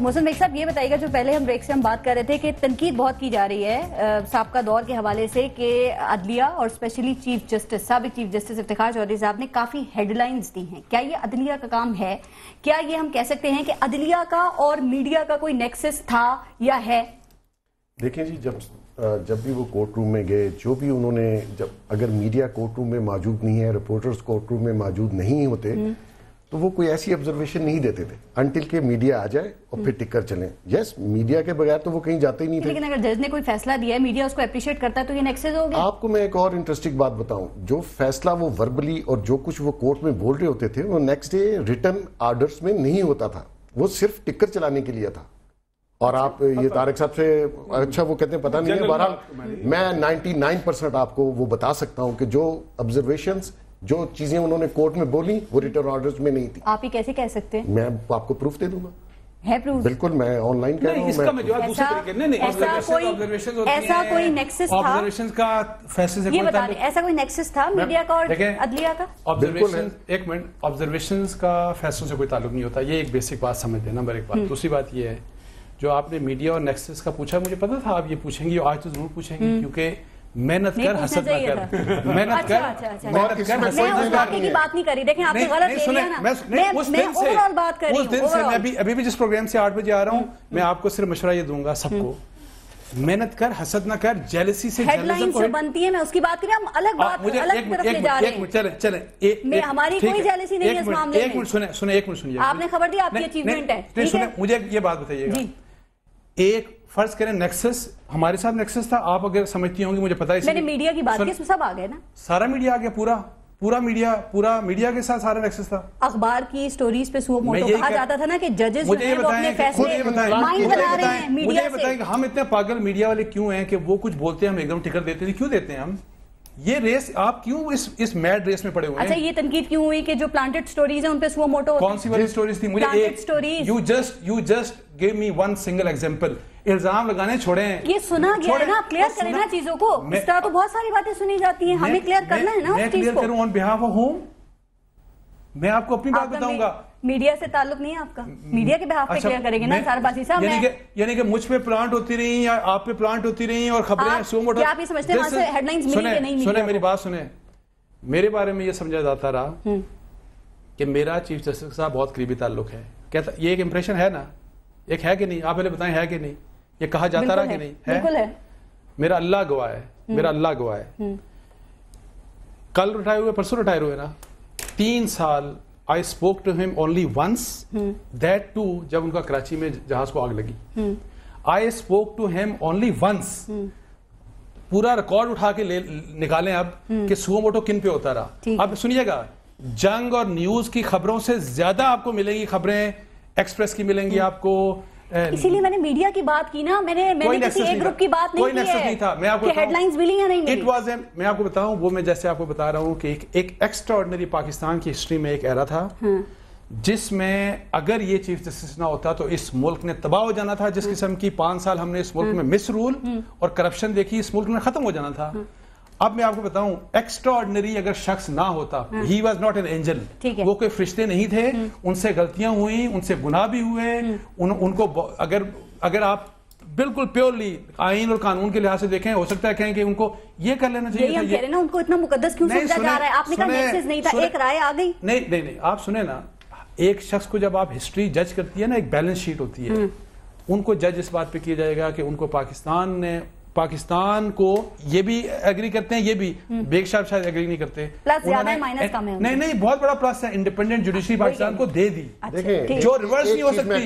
محسن بیگ صاحب یہ بتائیے گا, جو پہلے ہم بریک سے ہم بات کر رہے تھے کہ تنقید بہت کی جا رہی ہے سابقہ دور کے حوالے سے کہ عدلیہ اور اسپیشلی چیف جسٹس, سابق چیف جسٹس افتخار چودھری صاحب نے کافی ہیڈ لائنز دی ہیں. کیا یہ عدلیہ کا کام ہے؟ کیا یہ ہم کہہ سکتے ہیں کہ عدلیہ کا اور میڈیا کا کوئی نیکسس تھا یا ہے؟ دیکھیں جی, جب بھی وہ کورٹ روم میں گئے, جو بھی انہوں نے, اگر میڈیا کورٹ روم میں موجود نہیں ہے, رپورٹرز کورٹ روم میں موجود نہیں ہوتے, تو وہ کوئی ایسی آبزرویشن نہیں دیتے تھے انٹل کہ میڈیا آ جائے اور پھر ٹک کر چلیں. یس, میڈیا کے بغیر تو وہ کہیں جاتے ہی نہیں تھے. لیکن اگر جج نے کوئی فیصلہ دیا ہے, میڈیا اس کو اپریشیٹ کرتا ہے, تو یہ نیکسس ہو گیا. آپ کو میں ایک اور انٹرسٹنگ بات بتاؤں, جو فیصلہ وہ وربلی اور جو کچھ وہ کورٹ میں بول رہے ہوتے تھے, وہ نیکسٹ ڈے ریٹن آرڈرز میں نہیں ہوتا تھا, وہ صرف ٹک کر چلانے کے لیے تھا. اور آپ یہ طارق صاحب سے اچھا وہ کہتے ہیں پتہ نہیں ہے, بہرحال میں 99% آپ کو وہ بتا سکتا ہوں کہ جو آبزرویشنز, جو چیزیں انہوں نے کورٹ میں بولی, وہ ریٹن آرڈرز میں نہیں تھی. آپ ہی کیسے کہہ سکتے ہیں؟ میں آپ کو پروف دے دوں گا. ہے پروف؟ بالکل, میں آن لائن کہہ رہا ہوں. اس کا میں جواب دوسرے طریقے نہیں, ایسا کوئی نیکسس تھا, آبزرویشنز کا فیصلے سے یہ بتا دیں, ایسا کوئی نیکسس تھا میڈیا کا اور عدلیہ کا؟ آبزرویشن, ایک منٹ, آبزرویشنز کا فیصلوں سے کوئی تعلق نہیں ہوتا, یہ ایک بیسک بات سمجھ لیں. نمبر ایک بات. دوسری بات یہ ہے, جو آپ نے میڈیا اور نیکسس کا پوچھا, مجھے پتا تھا آپ یہ پوچھیں گی, آج تو ضرور پوچھیں گی, کیونکہ محنت کر حسد نہ کر, محنت کر حسد نہ کر. کی بات نہیں کری, دیکھیں آپ نے غلط لے لیا نا. میں اوورال بات کر رہی ہوں. اس دن سے ابھی بھی جس پروگرام سے 8 بجے آ رہا ہوں, میں آپ کو صرف مشورہ یہ دوں گا سب کو, محنت کر حسد نہ کر, جیلسی سے ہیڈ لائنز جو بنتی ہے میں اس کی بات کر رہی ہوں. ہم الگ بات الگ طرف لے جا رہے ہیں. چلیں, ہماری کوئی جیلسی نہیں ہے اس معاملے میں. ایک منٹ سنیں, ایک منٹ سنیے. آپ نے خبر دی, آپ کی اچیومنٹ ہے. مجھے یہ بات بتائیے گا, ایک فرض کریں نیکسس, ہمارے ساتھ نیکسس تھا, آپ اگر سمجھتی ہوں گی, مجھے پتا ہے, میں نے میڈیا کی بات کی, اس میں سب آ گئے نا, سارا میڈیا آ گیا, پورا میڈیا کے ساتھ سارا نیکسس تھا. اخبار کی سٹوریز پہ سو موٹو کہا جاتا تھا نا کہ ججز جو ہیں وہ اپنے فیصلے مائنڈ بنا رہے ہیں میڈیا سے. مجھے بتائیں کہ ہم اتنے پاگل میڈیا والے کیوں ہیں کہ وہ کچھ بولتے ہیں ہم ایک دم ٹکر دیتے ہیں, کیوں دیتے ہیں ہم یہ ریس؟ آپ کیوں اس میڈ ریس میں پڑے ہوئے ہیں؟ اچھا, یہ تنقید کیوں ہوئی کہ جو پلانٹڈ سٹوریز ہیں ان پہ سو موٹو؟ کون سی والی سٹوریز تھی؟ مجھے ایک, you just gave me one single example. الزام لگانے چھوڑیں, یہ سنا گیا ہے نا, آپ کلیئر کریں نا چیزوں کو. اس طرح تو بہت ساری باتیں سنی جاتی ہیں, ہمیں کلیئر کرنا ہے نا. میں کلیئر کروں آن بہاف آف ہوم, میں آپ کو اپنی بات بتاؤں گا. میڈیا سے تعلق نہیں ہے آپ کا, میڈیا کے بہاف پہ کلیئر کریں گے نا سارا باسی صاحب. یعنی کہ مجھ پہ پلانٹ ہوتی رہی یا آپ پہ پلانٹ ہوتی رہی اور خبریں سو موٹو. کیا آپ یہ سمجھتے ہیں وہاں سے ہیڈ لائنز ملی کہ نہیں ملی؟ سنیں میری بات, سنیں. میرے بارے میں یہ سمجھا جاتا رہا کہ میرا چیف جسٹس کے ساتھ بہت قریبی تعلق ہے. کہتا یہ ایک امپریشن ہے نا, ایک ہے کہ نہیں؟ آپ پہلے بتائیں ہے کہ نہیں, یہ کہا جاتا رہا کہ نہیں؟ بالکل ہے. میرا اللہ گواہ ہے, میرا اللہ گواہ ہے. کل ریٹائر ہوئے, پرسوں ریٹائر ہوئے نا, 3 سال I spoke to him only once, that too جب ان کا کراچی میں جہاز کو آگ لگی. I spoke to him only once. پورا ریکارڈ اٹھا کے نکالیں اب کہ سو موٹو کن پہ ہوتا رہا. اب سنیے گا, جنگ اور نیوز کی خبروں سے زیادہ آپ کو ملیں گی خبریں ایکسپریس کی ملیں گی آپ کو. اسی لیے میں نے میڈیا کی بات کی نا, میں نے کسی ایک گروپ کی بات نہیں کی ہے کہ ہیڈ لائنز ملی یا نہیں ملی. میں آپ کو بتاؤں, وہ میں جیسے آپ کو بتا رہا ہوں کہ ایک ایکسٹراڈنری پاکستان کی ہسٹری میں ایک ایرا تھا جس میں اگر یہ چیف جسٹس نہ ہوتا تو اس ملک نے تباہ ہو جانا تھا. جس قسم کی 5 سال ہم نے اس ملک میں مس رول اور کرپشن دیکھی, اس ملک میں ختم ہو جانا تھا. اب میں آپ کو بتاؤں, ایکسٹراڈنری اگر شخص نہ ہوتا, he was not an angel, وہ کوئی فرشتے نہیں تھے, ان سے غلطیاں ہوئیں, ان سے گناہ بھی ہوئے, ان کو اگر آپ بالکل پیورلی آئین اور قانون کے لحاظ سے دیکھیں, ہو سکتا ہے کہیں کہ ان کو یہ کر لینا چاہیے. ہم کہہ رہے ہیں نا, ان کو اتنا مقدس کیوں سمجھا جا رہا ہے؟ آپ نے کہا نیکسس نہیں تھا, ایک رائے آ گئی. نہیں, آپ سنیں نا, ایک شخص کو جب آپ ہسٹری جج کرتی ہے نا, ایک بیلنس شیٹ ہوتی ہے, ان کو جج اس بات پہ کیا جائے گا کہ ان کو پاکستان کو یہ بھی ایگری کرتے ہیں, یہ بھی بیگ صاحب شاید ایگری نہیں کرتے. پلس زیادہ ہے, مائنس کم ہے. نہیں, بہت بڑا پلس ہے, انڈیپینڈنٹ جوڈیشری پاکستان کو دے دی, جو ریورس نہیں ہو سکتی.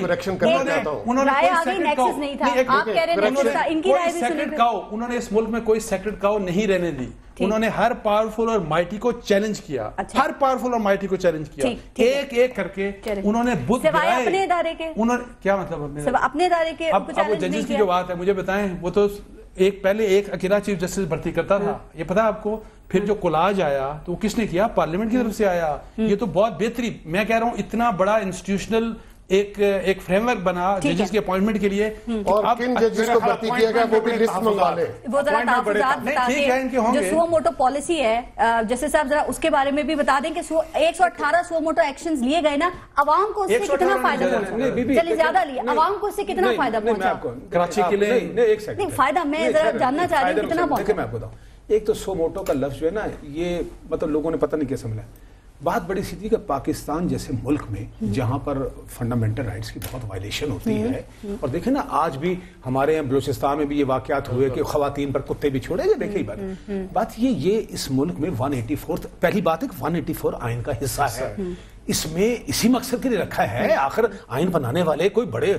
انہوں نے اس ملک میں کوئی سیکرڈ کاؤ نہیں رہنے دی. انہوں نے ہر پاورفل اور مائٹی کو چیلنج کیا, ہر پاورفل اور مائٹی کو چیلنج کیا, ایک ایک کر کے انہوں نے بت گرائے. اپنے ادارے کے کیا مطلب اپنے ادارے کے. اب وہ ججز کی جو بات ہے, مجھے بتائیں, وہ تو پہلے ایک اکیلا چیف جسٹس بھرتی کرتا تھا, یہ پتا آپ کو. پھر جو کولاج آیا تو وہ کس نے کیا؟ پارلیمنٹ کی طرف سے آیا. یہ تو بہت بہتری, میں کہہ رہا ہوں اتنا بڑا انسٹیٹیوشنل ایک فریم ورک بنا ججز کی اپوائنٹمنٹ کے لیے, اور کن ججز کو بھرتی کیا گیا وہ بھی لسٹ منگوا لے. وہ ذرا تحفظات بتا دیں جو سو موٹو پالیسی ہے, جیسے صاحب ذرا اس کے بارے میں بھی بتا دیں کہ 118 سو موٹو ایکشنز لیے گئے نا, عوام کو اس سے کتنا فائدہ پہنچا, چلیے زیادہ لیے, عوام کو اس سے کتنا فائدہ پہنچا کراچی کے لیے؟ نہیں فائدہ میں ذرا جاننا چاہ رہی ہوں کتنا پہنچا. میں آپ بتاؤں, ایک تو سو موٹو کا لفظ جو ہے نا, یہ مطلب لوگوں نے پتہ نہیں کیا سمجھا. بات بڑی سی تھی کہ پاکستان جیسے ملک میں جہاں پر فنڈامنٹل رائٹس کی بہت وائلیشن ہوتی ہے, اور دیکھیں نا آج بھی ہمارے یہاں بلوچستان میں بھی یہ واقعات ہوئے کہ خواتین پر کتے بھی چھوڑے گئے. دیکھیں بات یہ اس ملک میں 184 پہلی بات ہے کہ 184 آئین کا حصہ ہے, اس میں اسی مقصد کے لیے رکھا ہے. آخر آئین بنانے والے کوئی بڑے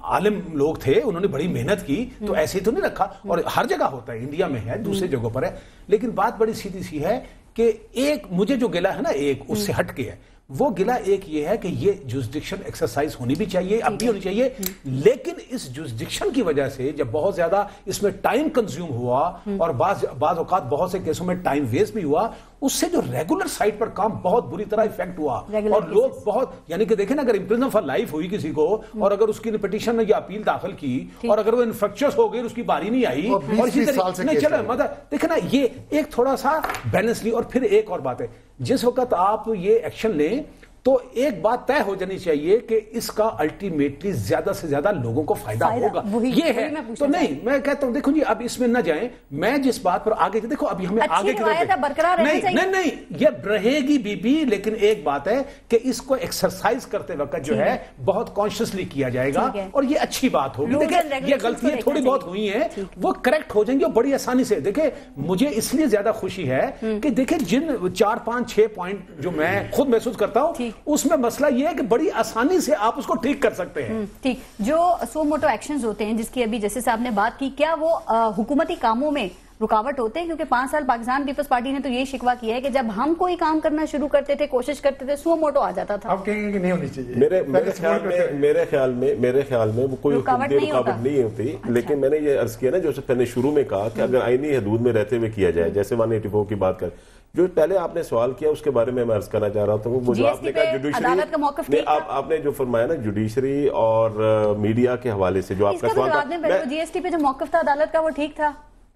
عالم لوگ تھے, انہوں نے بڑی محنت کی, تو ایسے ہی تو نہیں رکھا. اور ہر جگہ ہوتا ہے, انڈیا میں ہے, دوسری جگہوں پر ہے. لیکن بات بڑی سیدھی سی ہے کہ ایک مجھے جو گلا ہے نا, ایک اس سے ہٹ کے ہے, وہ گلا ایک یہ ہے کہ یہ جوزڈکشن ایکسرسائز ہونی بھی چاہیے, اب بھی ہونی چاہیے, لیکن اس جوزڈکشن کی وجہ سے جب بہت زیادہ اس میں ٹائم کنزیوم ہوا اور بعض اوقات بہت سے کیسوں میں ٹائم ویسٹ بھی ہوا, اس سے جو ریگولر سائٹ پر کام بہت بری طرح افیکٹ ہوا. اور لوگ بہت, یعنی کہ دیکھیں نا, اگر امپریزن فار لائف ہوئی کسی کو, اور اگر اس کی پٹیشن یا اپیل داخل کی, اور اگر وہ انفیکچس ہو گئی, اس کی باری نہیں آئی, اور اسی طرح نہیں چلو مطلب دیکھیں نا, یہ ایک تھوڑا سا بیلنس لی. اور پھر ایک اور بات ہے, جس وقت آپ یہ ایکشن لیں تو ایک بات طے ہو جانی چاہیے کہ اس کا الٹیمیٹلی زیادہ سے زیادہ لوگوں کو فائدہ ہوگا. یہ ہے تو نہیں, میں کہتا ہوں دیکھو جی اب اس میں نہ جائیں. میں جس بات پر آگے دیکھو, ابھی ہمیں آگے کی نہیں یہ رہے گی بھی, لیکن ایک بات ہے کہ اس کو ایکسرسائز کرتے وقت جو ہے بہت کانشیسلی کیا جائے گا, اور یہ اچھی بات ہوگی. دیکھیں یہ غلطیاں تھوڑی بہت ہوئی ہیں, وہ کریکٹ ہو جائیں گی, اور بڑی آسانی سے. دیکھیں مجھے اس لیے زیادہ خوشی ہے کہ دیکھیں جن 4 5 6 پوائنٹ جو میں خود محسوس کرتا ہوں, اس میں مسئلہ یہ ہے کہ بڑی آسانی سے آپ اس کو ٹھیک کر سکتے ہیں. ٹھیک, جو سو موٹو ایکشنز ہوتے ہیں جس کی ابھی جیسے صاحب نے بات کی, کیا وہ حکومتی کاموں میں رکاوٹ ہوتے ہیں؟ کیونکہ 5 سال پاکستان پیپلز پارٹی نے تو یہ شکوہ کیا ہے کہ جب ہم کوئی کام کرنا شروع کرتے تھے, کوشش کرتے تھے, سو موٹو آ جاتا تھا. اب کہیں گے کہ نہیں ہونی چاہیے. میرے خیال میں وہ کوئی رکاوٹ نہیں ہوتی. لیکن میں نے یہ عرض کیا نا, جو میں نے شروع میں کہا کہ اگر آئینی حدود میں رہتے ہوئے کیا جائے, جیسے 184 کی بات کر, جو پہلے آپ نے سوال کیا اس کے بارے میں عرض کرنا چاہ رہا تھا. وہ جو آپ نے کہا جوڈیشری, آپ نے جو فرمایا نا جوڈیشری اور میڈیا کے حوالے سے, جو آپ کا سوال تھا جی ایس ٹی پہ جو موقف تھا عدالت کا, وہ ٹھیک تھا؟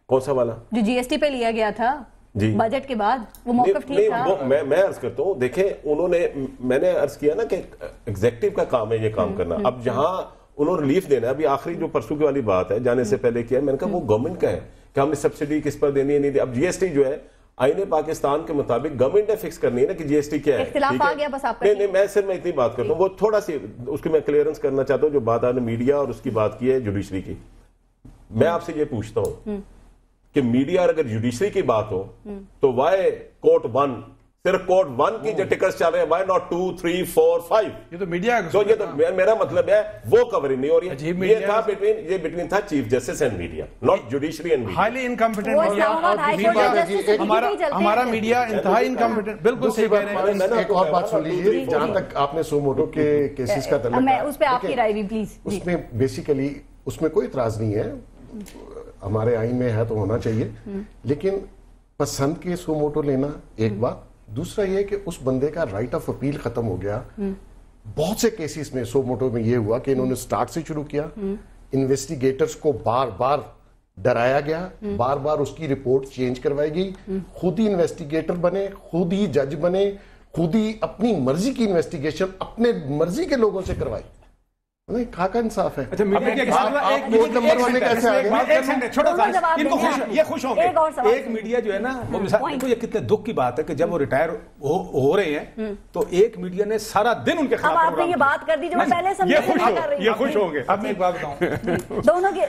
کون سا والا جو جی ایس ٹی پہ لیا گیا تھا بجٹ کے بعد, وہ موقف ٹھیک تھا؟ میں عرض کرتا ہوں, دیکھیں انہوں نے, میں نے عرض کیا نا کہ ایگزیکٹو کا کام ہے یہ کام کرنا. اب جہاں انہوں نے ریلیف دینا ہے, ابھی آخری جو پرسوں کی والی بات ہے جانے سے پہلے کیا, میں نے کہا وہ گورنمنٹ کا ہے کہ ہم نے سبسڈی کس پر دینی ہے نہیں. اب جی ایس ٹی جو ہے آئین پاکستان کے مطابق گورنمنٹ نے فکس کرنی ہے نا کہ جی ایس ٹی کیا ہے. اختلاف آ گیا بس آپ کا. نہیں, میں صرف میں اتنی بات کرتا ہوں, وہ تھوڑا سی اس کی میں کلیئرنس کرنا چاہتا ہوں. جو بات آپ نے میڈیا اور اس کی بات کی ہے جوڈیشری کی, میں آپ سے یہ پوچھتا ہوں کہ میڈیا اگر جوڈیشری کی بات ہو تو وائی کورٹ 1, صرف کورٹ 1 کی جو ٹکرز چل رہے ہیں, وائی ناٹ 2 3 4 5؟ یہ تو میڈیا, تو یہ تو میرا مطلب ہے وہ کورنگ نہیں ہو رہی ہے. یہ تھا بٹوین تھا chief justice and media, not judiciary and media. Highly incompetent ہمارا میڈیا انتہائی انکمپیٹنٹ. بالکل صحیح کہہ رہے ہیں. ایک اور بات سن لیجیے, جہاں تک آپ نے سو موٹو کے کیسز کا تعلق ہے, اس پہ آپ کی رائے بھی پلیز. اس میں بیسیکلی اس میں کوئی اعتراض نہیں ہے, ہمارے آئین میں ہے تو ہونا چاہیے, لیکن پسند کے سو موٹو لینا ایک بات. دوسرا یہ کہ اس بندے کا رائٹ آف اپیل ختم ہو گیا. بہت سے کیسز میں سو موٹو میں یہ ہوا کہ انہوں نے سٹارٹ سے شروع کیا, انویسٹیگیٹرز کو بار بار ڈرایا گیا, بار بار اس کی رپورٹ چینج کروائی گئی, خود ہی انویسٹیگیٹر بنے, خود ہی جج بنے, خود ہی اپنی مرضی کی انویسٹیگیشن اپنے مرضی کے لوگوں سے کروائی. نہیں, کہاں کا انصاف ہے؟ یہ خوش ہوں گے. ایک میڈیا جو ہے نا, وہ مثال یہ کتنے دکھ کی بات ہے کہ جب وہ ریٹائر ہو رہے ہیں تو ایک میڈیا نے سارا دن ان کے خلاف. اب آپ نے یہ بات کر دی جو میں پہلے سمجھ, یہ خوش ہوں گے. اب میں ایک بات بتاؤں, دونوں کے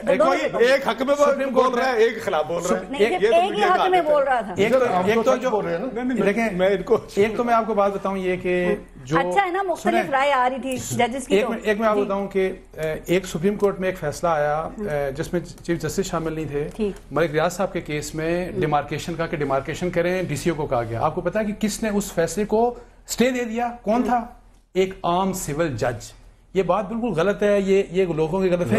ایک حق میں بول رہا ہے, ایک خلاف بول رہا ہے. ایک ہی حق میں بول رہا تھا. ایک تو جو دیکھیں, ایک تو میں آپ کو بات بتاؤں یہ کہ جو اچھا ہے نا, مختلف رائے آ رہی تھی ججز کی. ایک میں آپ بتاؤں کہ ایک سپریم کورٹ میں ایک فیصلہ آیا جس میں چیف جسٹس شامل نہیں تھے, ملک ریاض صاحب کے کیس میں ڈیمارکیشن کا, کہ ڈیمارکیشن کریں, ڈی سی او کو کہا گیا. آپ کو پتا ہے کہ کس نے اس فیصلے کو سٹے دے دیا؟ کون تھا؟ ایک عام سول جج. یہ بات بالکل غلط ہے, یہ لوگوں کی غلط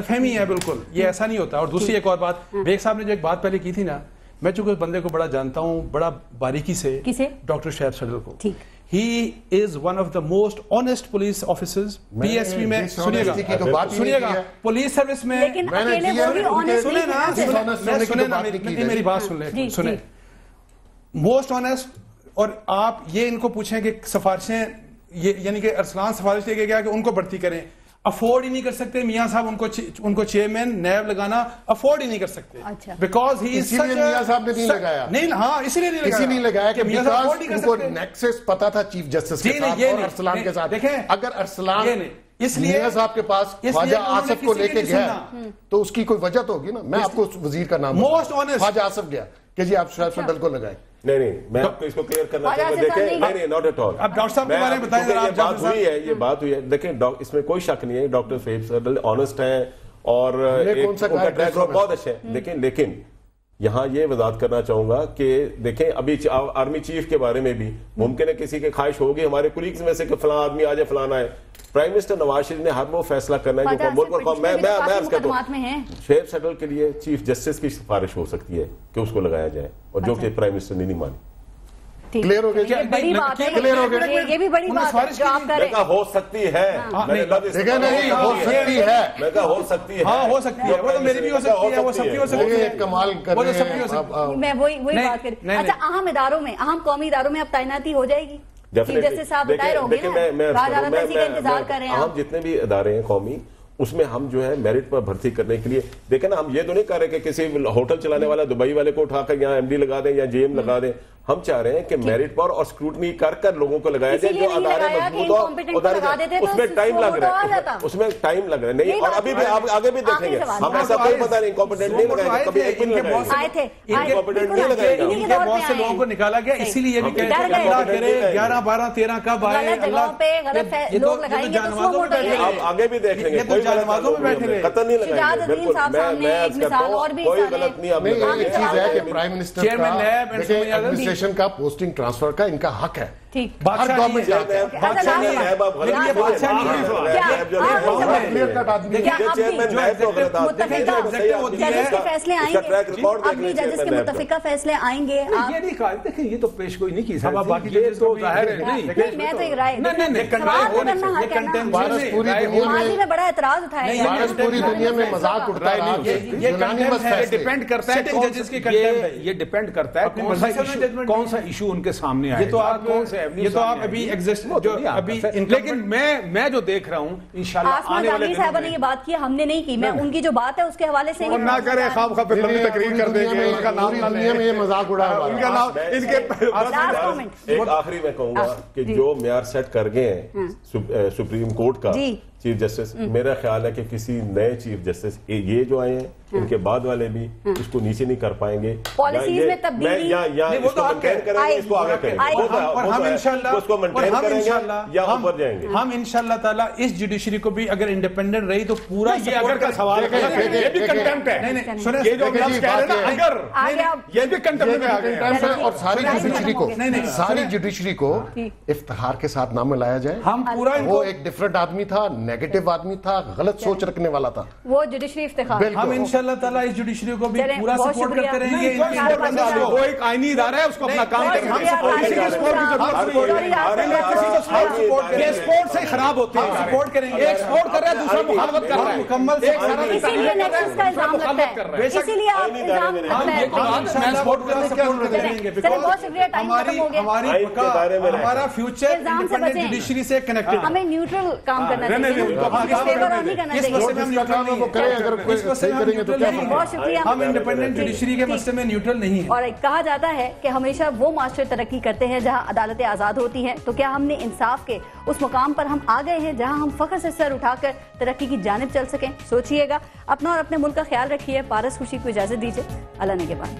فہمی ہے بالکل, یہ ایسا نہیں ہوتا. اور دوسری ایک اور بات, بیگ صاحب نے جو ایک بات پہلے کی تھی نا, میں چونکہ اس بندے کو بڑا جانتا ہوں بڑا باریکی سے, ڈاکٹر شعیب صدر کو, He is one of the most honest police officers. PSP میں سنیے گا پولیس سروس میں میری بات سنیں موسٹ آنےسٹ. اور آپ یہ ان کو پوچھیں کہ سفارشیں یعنی کہ ارسلان سفارش لے کے گیا کہ ان کو بھرتی کریں, افورڈ ہی نہیں کر سکتے میاں صاحب ان کو چیئرمین نیب لگانا افورڈ ہی نہیں کر سکتے بیکاز ہی میاں صاحب نے نہیں لگایا. نہیں ہاں اسی لیے نہیں لگایا کہ ان کو نیکسس پتا تھا چیف جسٹس کے ساتھ اور ارسلان کے ساتھ. دیکھیں اگر ارسلان اس لیے میاں صاحب کے پاس خواجہ آصف کو لے کے گیا تو اس کی کوئی وجہ تو ہوگی نا. میں آپ کو وزیر کا نام خواجہ آصف گیا کہ جی آپ شعیب صدر کو لگائیں. نہیں میں آپ کو اس کو کلیئر کرنا چاہتا ہوں. دیکھیں نہیں ناٹ ایٹ آل. اب ڈاکٹر صاحب کے بارے میں بتائیں ذرا. یہ بات ہوئی ہے دیکھیں اس میں کوئی شک نہیں ہے ڈاکٹر شعیب صدر آنےسٹ ہیں اور ان کا ٹریک ریکارڈ بہت اچھا ہے. لیکن یہاں یہ وضاحت کرنا چاہوں گا کہ دیکھیں ابھی آرمی چیف کے بارے میں بھی ممکن ہے کسی کی خواہش ہوگی ہمارے کولیگز میں سے کہ فلاں آدمی آ جائے فلاں آئے. پرائم منسٹر نواز شریف نے ہر وہ فیصلہ کرنا ہے جو ملک اور قوم. میں عرض کرتا ہوں شعیب صدر کے لیے چیف جسٹس کی سفارش ہو سکتی ہے کہ اس کو لگایا جائے اور جو کہ پرائم منسٹر نے نہیں مانی. کلیئر ہو گیا. بڑی بات ہے یہ بھی بڑی بات ہے جو آپ کر رہے ہیں. ہو سکتی ہے میں کہا ہو سکتی ہے ہاں ہو سکتی ہے وہ تو میری بھی ہو سکتی ہے وہ سب کی ہو سکتی ہے. کمال کر رہے ہیں. میں وہی بات کر رہی ہوں. اچھا اہم اداروں میں اہم قومی اداروں میں اب تعیناتی ہو جائے گی چیف جسٹس صاحب ریٹائر ہوں گے نا. ہم جتنے بھی ادارے ہیں قومی اس میں ہم جو ہے میرٹ پر بھرتی کرنے کے لیے دیکھیں نا ہم یہ تو نہیں کر رہے کہ کسی ہوٹل چلانے والا دبئی والے کو اٹھا کر یہاں ایم ڈی لگا دیں یا جی ایم لگا دیں. ہم چاہ رہے ہیں کہ میرٹ پر اور اسکروٹنی کر کر لوگوں کو لگایا جائے جو ادارے مضبوط ہو. اس میں ٹائم لگ رہا ہے نہیں اور ابھی بھی آگے بھی دیکھیں گے ہم ایسا کوئی پتہ نہیں انکمپیٹنٹ نہیں لگائیں گے کبھی ایک بھی انکمپیٹنٹ نہیں لگائیں گے. ان کے بہت سے لوگوں کو نکالا گیا اسی لیے بھی کہتے ہیں اللہ کرے 11 12 13 کب آئے آپ آگے بھی دیکھ لیں گے کوئی قطر نہیں لگائیں گے. بالکل کوئی غلط نہیں. آپ ایک چیز ہے کہ پرائم منسٹر ایڈمنسٹریشن کا پوسٹنگ ٹرانسفر کا ان کا حق ہے. ہر گورنمنٹ متفقہ فیصلے آئیں گے. دیکھیں یہ تو پیش گوئی نہیں کی بڑا اعتراض اٹھایا پوری دنیا میں مذاق اٹھتا ہے. یہ ڈیپینڈ کرتا ہے کون سا ایشو ان کے سامنے آئے. یہ تو آپ ابھی لیکن میں جو دیکھ رہا ہوں انشاءاللہ آنے والے صاحبہ نے یہ بات کی ہم نے نہیں کی. میں ان کی جو بات ہے اس کے حوالے سے نہ کرے خواب خواب لمبی تقریر کر دیں گے ان کا نام دنیا میں یہ مذاق اڑا ہے. ان کا نام ان کے ایک آخری میں کہوں گا کہ جو معیار سیٹ کر گئے ہیں سپریم کورٹ کا چیف جسٹس میرا خیال ہے کہ کسی نئے چیف جسٹس یہ جو آئے ہیں ان کے بعد والے بھی اس کو نیچے نہیں کر پائیں گے. پالیسیز میں تبدیلی یا اس کو مینٹین کریں گے اس کو آگے کریں گے اور ہم انشاءاللہ اس کو مینٹین کریں گے یا اوپر جائیں گے. ہم انشاءاللہ تعالی اس جوڈیشری کو بھی اگر انڈیپینڈنٹ رہی تو پورا یہ اگر کا سوال ہے یہ بھی کنٹمپٹ ہے. نہیں سنیں یہ جو لفظ کہہ رہے ہیں اگر یہ بھی کنٹمپٹ میں آ گئے اور ساری جوڈیشری کو افتخار کے ساتھ نام میں لایا جائے. ہم پورا وہ ایک ڈفرنٹ آدمی تھا نیگیٹو آدمی تھا غلط سوچ رکھنے والا تھا. وہ جوڈیشری افتخار ہم انشاءاللہ تعالی اس جوڈیشری کو بھی پورا سپورٹ کرتے رہیں گے. وہ ایک آئینی ادارہ ہے اس کو اپنا کام کریں. ہم کسی کے سپورٹ کی ضرورت نہیں. سپورٹ سے خراب ہوتے ہیں. سپورٹ کریں گے. ایک سپورٹ کر رہا ہے دوسرا مخالفت کر رہا ہے. مکمل اسی لیے نیکسس کا الزام لگتا ہے. اسی لیے آپ الزام ہمارا فیوچر انڈیپینڈنٹ جوڈیشری سے کنیکٹڈ. ہمیں نیوٹرل کام کرنا چاہیے. ہم انڈیپینڈنٹ جوڈیشری کے مسئلے میں نیوٹرل نہیں ہیں. اور کہا جاتا ہے کہ ہمیشہ وہ معاشرے ترقی کرتے ہیں جہاں عدالتیں آزاد ہوتی ہیں. تو کیا ہم نے انصاف کے اس مقام پر ہم آ گئے ہیں جہاں ہم فخر سے سر اٹھا کر ترقی کی جانب چل سکیں؟ سوچئے گا. اپنا اور اپنے ملک کا خیال رکھیے. پارس خورشید کو اجازت دیجیے. اللہ نگہبان.